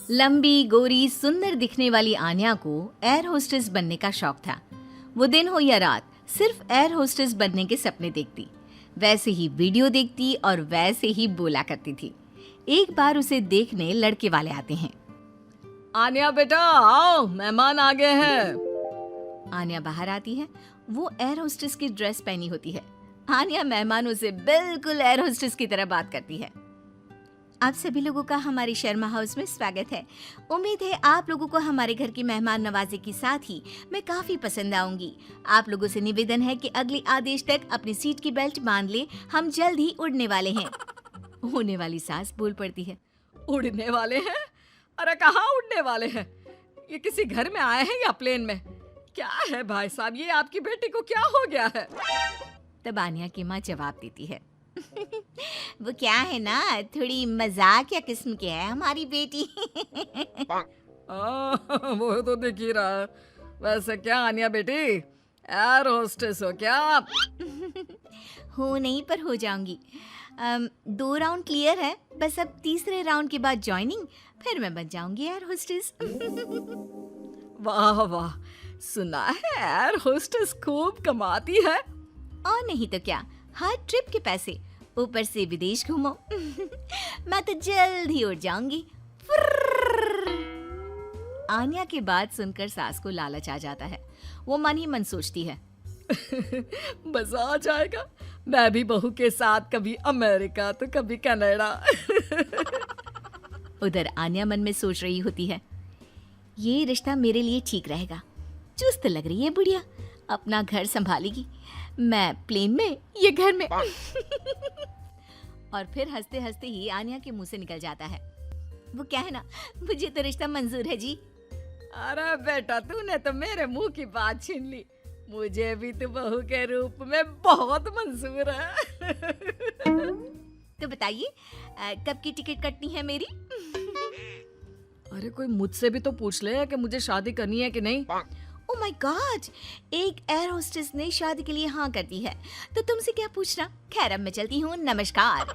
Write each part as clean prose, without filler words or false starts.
लंबी, गोरी, सुंदर दिखने वाली आन्या को एयर होस्टेस बनने का शौक था। वो दिन हो या रात सिर्फ एयर होस्टेस बनने के सपने देखती, वैसे ही वीडियो देखती और वैसे ही बोला करती थी। एक बार उसे देखने लड़के वाले आते हैं। आन्या बेटा आओ, मेहमान आ गए हैं। आन्या बाहर आती है। वो एयर होस्टेस की ड्रेस पहनी होती है। आन्या मेहमानों से बिल्कुल एयर होस्टेस की तरह बात करती है। आप सभी लोगों का हमारे शर्मा हाउस में स्वागत है। उम्मीद है आप लोगों को हमारे घर की मेहमान नवाजी के साथ ही मैं काफी पसंद आऊंगी। आप लोगों से निवेदन है कि अगले आदेश तक अपनी सीट की बेल्ट बांध ले, हम जल्द ही उड़ने वाले हैं। होने वाली सास बोल पड़ती है। उड़ने वाले हैं? अरे कहाँ उड़ने वाले हैं? ये किसी घर में आए हैं या प्लेन में? क्या है भाई साहब, ये आपकी बेटी को क्या हो गया है? तब आन्या की माँ जवाब देती है। वो क्या है ना, थोड़ी मजाकिया किस्म की है हमारी बेटी। वो तो दिख ही रहा है। वैसे क्या आन्या बेटी, एयर होस्टेस हो क्या आप? हो नहीं, पर हो जाऊंगी। 2 राउंड क्लियर है, बस अब तीसरे राउंड के बाद ज्वाइनिंग, फिर मैं बन जाऊंगी एयर होस्टेस। वाह वाह, सुना है एयर होस्टेस खूब कमाती है। और नहीं तो क्या, हर ट्रिप के पैसे, ऊपर से विदेश घूमो। मैं तो जल्द ही उड़ जाऊंगी। आन्या की बात सुनकर सास को लालच आ जाता है। वो मन ही मन सोचती है, मजा आ जाएगा, मैं भी बहू के साथ कभी अमेरिका तो कभी कनाडा। उधर आन्या मन में सोच रही होती है, ये रिश्ता मेरे लिए ठीक रहेगा। चुस्त लग रही है बुढ़िया, अपना घर संभालेगी, मैं प्लेन में, ये घर में। और फिर हंसते हंसते ही आन्या के मुंह से निकल जाता है, वो क्या है ना, मुझे तो रिश्ता मंजूर है जी। अरे बेटा, तूने तो मेरे मुंह की बात छीन ली। मुझे भी तो बहू के रूप में बहुत मंजूर है। तो बताइए कब की टिकट कटनी है मेरी? अरे कोई मुझसे भी तो पूछ ले कि मुझे शादी करनी है कि नहीं। ओह माय गॉड, एक एयर होस्टेस ने शादी के लिए हाँ कर दी है, तो तुमसे क्या पूछना। खैर अब मैं चलती हूँ, नमस्कार।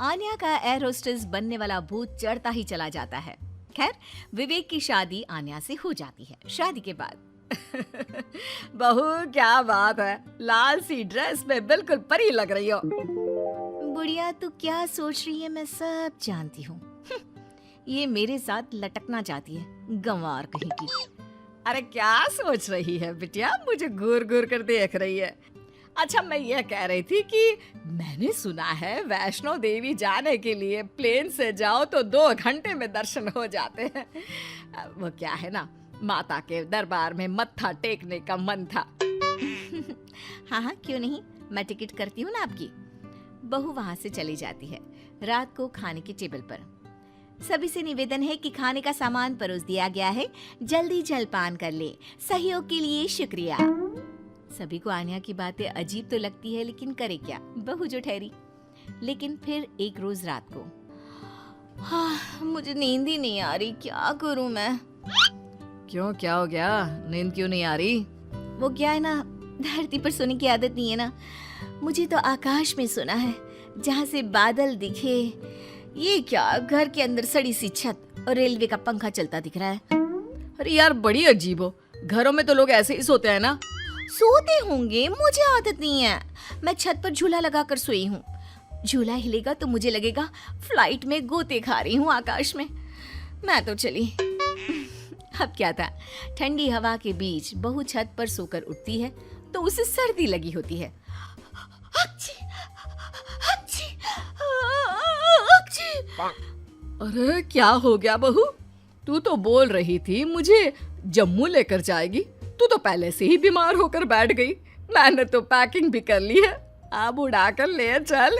आन्या का एयर होस्टेस बनने वाला भूत चढ़ता ही चला जाता है। खैर विवेक की शादी आन्या से हो जाती है। शादी के बाद बहू क्या बात है, लाल सी ड्रेस में बिल्कुल परी लग रही हो। बुढ़िया तू क्या सोच रही है मैं सब जानती हूँ। ये मेरे साथ लटकना चाहती है, गंवार कहीं की। अरे क्या सोच रही है बिटिया, मुझे घूर घूर कर देख रही है। अच्छा मैं ये कह रही थी कि मैंने सुना है वैष्णो देवी जाने के लिए प्लेन से जाओ तो 2 घंटे में दर्शन हो जाते हैं। वो क्या है ना, माता के दरबार में मत्था टेकने का मन था। हाँ हाँ क्यों नहीं, मैं टिकट करती हूँ ना आपकी। बहू वहाँ से चली जाती है। रात को खाने की टेबल पर सभी से निवेदन है कि खाने का सामान परोस दिया गया है, जल्दी जलपान कर ले, सहयोग के लिए शुक्रिया। सभी को आन्या की बातें अजीब तो लगती है, लेकिन करे क्या, बहू जो ठहरी। लेकिन फिर एक रोज रात को, हाँ मुझे नींद ही नहीं आ रही, क्या करूं मैं। क्यों, क्या हो गया, नींद क्यों नहीं आ रही? वो क्या है ना, धरती पर सोने की आदत नहीं है ना, मुझे तो आकाश में सोना है, जहाँ से बादल दिखे। ये क्या, घर के अंदर सड़ी सी छत और रेलवे का पंखा चलता दिख रहा है। अरे यार बड़ी अजीब हो, घरों में तो लोग ऐसे ही सोते हैं ना। सोते होंगे, मुझे आदत नहीं है। मैं छत पर झूला लगाकर सोई हूँ। झूला हिलेगा तो मुझे लगेगा फ्लाइट में गोते खा रही हूँ आकाश में। मैं तो चली। अब क्या था, ठंडी हवा के बीच बहू छत पर सोकर उठती है तो उसे सर्दी लगी होती है। अरे क्या हो गया बहू, तू तो बोल रही थी मुझे जम्मू लेकर जाएगी, तू तो पहले से ही बीमार होकर बैठ गई। मैंने तो पैकिंग भी कर ली है, अब उड़ा कर ले चल।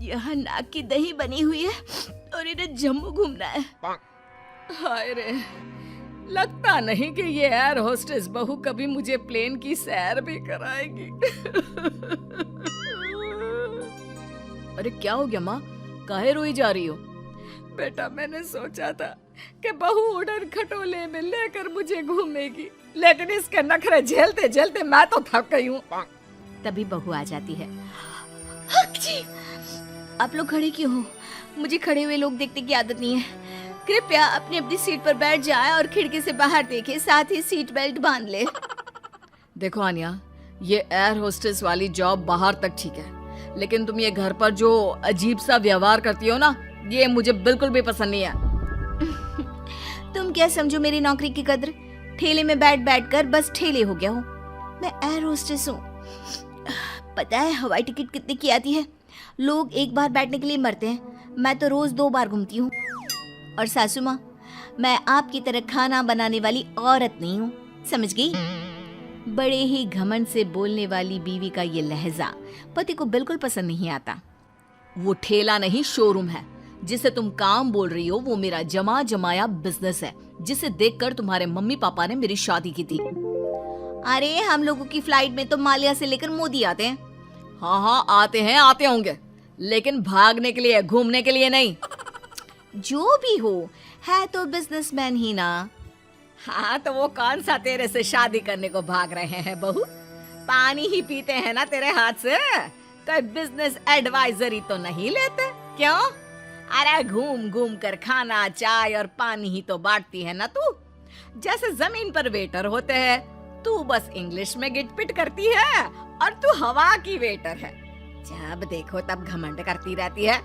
यह नाक की दही बनी हुई है और इन्हें जम्मू घूमना है। हाय रे, लगता नहीं कि ये एयर होस्टेस बहू कभी मुझे प्लेन की सैर भी कराएगी। अरे क्या हो गया माँ, काहे रोई जा रही हो? बेटा मैंने सोचा था कि बहू उड़न खटोले में लेकर मुझे घूमेगी, लेकिन इसके नखरे झेलते झेलते मैं तो थक गई हूँ। तभी बहू आ जाती है। आप लोग खड़े क्यों हो? मुझे खड़े हुए लोग देखने की आदत नहीं है। कृपया अपनी अपनी सीट पर बैठ जाए और खिड़की से बाहर देखे, साथ ही सीट बेल्ट बांध ले। देखो आन्या, ये एयर होस्टेस वाली जॉब बाहर तक ठीक है, लेकिन तुम ये घर पर जो अजीब सा व्यवहार करती हो ना, ये मुझे बिल्कुल भी पसंद नहीं है। तुम क्या समझो मेरी नौकरी की कद्र? ठेले में बैठ बैठ कर बस ठेले हो गया हूँ। मैं एयर होस्टेस हूँ। पता है हवाई टिकट कितने की आती है? लोग एक बार बैठने के लिए मरते हैं, मैं तो रोज 2 बार घूमती हूँ। और सासू माँ, मैं आपकी तरह खाना बनाने वाली औरत नहीं हूँ, समझ गई? बड़े ही घमंड से बोलने वाली बीवी का ये लहजा पति को बिल्कुल पसंद नहीं आता। वो ठेला नहीं, शोरूम है। जिसे तुम काम बोल रही हो वो मेरा जमा जमाया बिजनेस है, जिसे देखकर तुम्हारे मम्मी पापा ने मेरी शादी की थी। अरे हम लोगों की फ्लाइट में तो माल्या से लेकर मोदी आते हैं। हाँ आते होंगे, लेकिन भागने के लिए, घूमने के लिए नहीं। जो भी हो, है तो बिजनेसमैन ही ना। हाँ तो वो कौन सा तेरे से शादी करने को भाग रहे हैं बहू? पानी ही पीते हैं ना तेरे हाथ से, कोई बिजनेस एडवाइजरी तो नहीं लेते क्यों? अरे घूम घूम कर खाना, चाय और पानी ही तो बांटती है ना तू। जैसे जमीन पर वेटर होते हैं, तू बस इंग्लिश में गिटपिट करती है और तू हवा की वेटर है। जब देखो तब घमंड करती रहती है।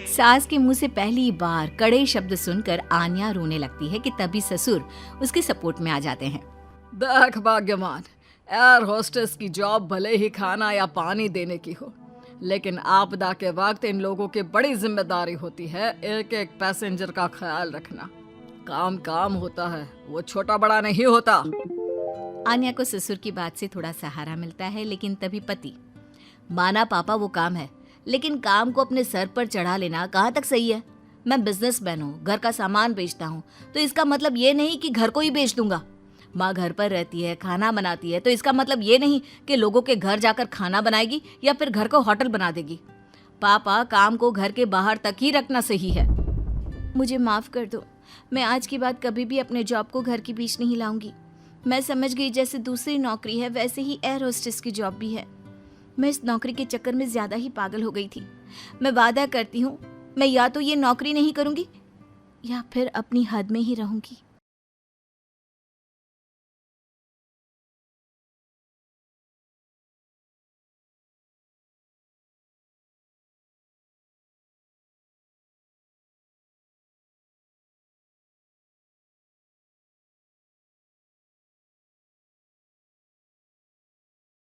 सास के मुंह से पहली बार कड़े शब्द सुनकर आन्या रोने लगती है कि तभी ससुर उसके सपोर्ट में आ जाते हैं। देख भाग्यवान, एयर होस्टेस की जॉब भले ही खाना या पानी देने की हो, लेकिन आपदा के वक्त इन लोगों की बड़ी जिम्मेदारी होती है एक एक पैसेंजर का ख्याल रखना। काम काम होता है, वो छोटा बड़ा नहीं होता। आन्या को ससुर की बात से थोड़ा सहारा मिलता है, लेकिन तभी पति, माना पापा वो काम है, लेकिन काम को अपने सर पर चढ़ा लेना कहाँ तक सही है? मैं बिजनेसमैन हूँ, घर का सामान बेचता हूँ, तो इसका मतलब ये नहीं कि घर को ही बेच दूंगा। माँ घर पर रहती है, खाना बनाती है, तो इसका मतलब ये नहीं कि लोगों के घर जाकर खाना बनाएगी या फिर घर को होटल बना देगी। पापा, काम को घर के बाहर तक ही रखना सही है। मुझे माफ कर दो, मैं आज के बाद कभी भी अपने जॉब को घर के बीच नहीं लाऊंगी। मैं समझ गई जैसे दूसरी नौकरी है वैसे ही एयर होस्टेस की जॉब भी है। मैं इस नौकरी के चक्कर में ज्यादा ही पागल हो गई थी। मैं वादा करती हूँ, मैं या तो ये नौकरी नहीं करूँगी या फिर अपनी हद में ही रहूँगी।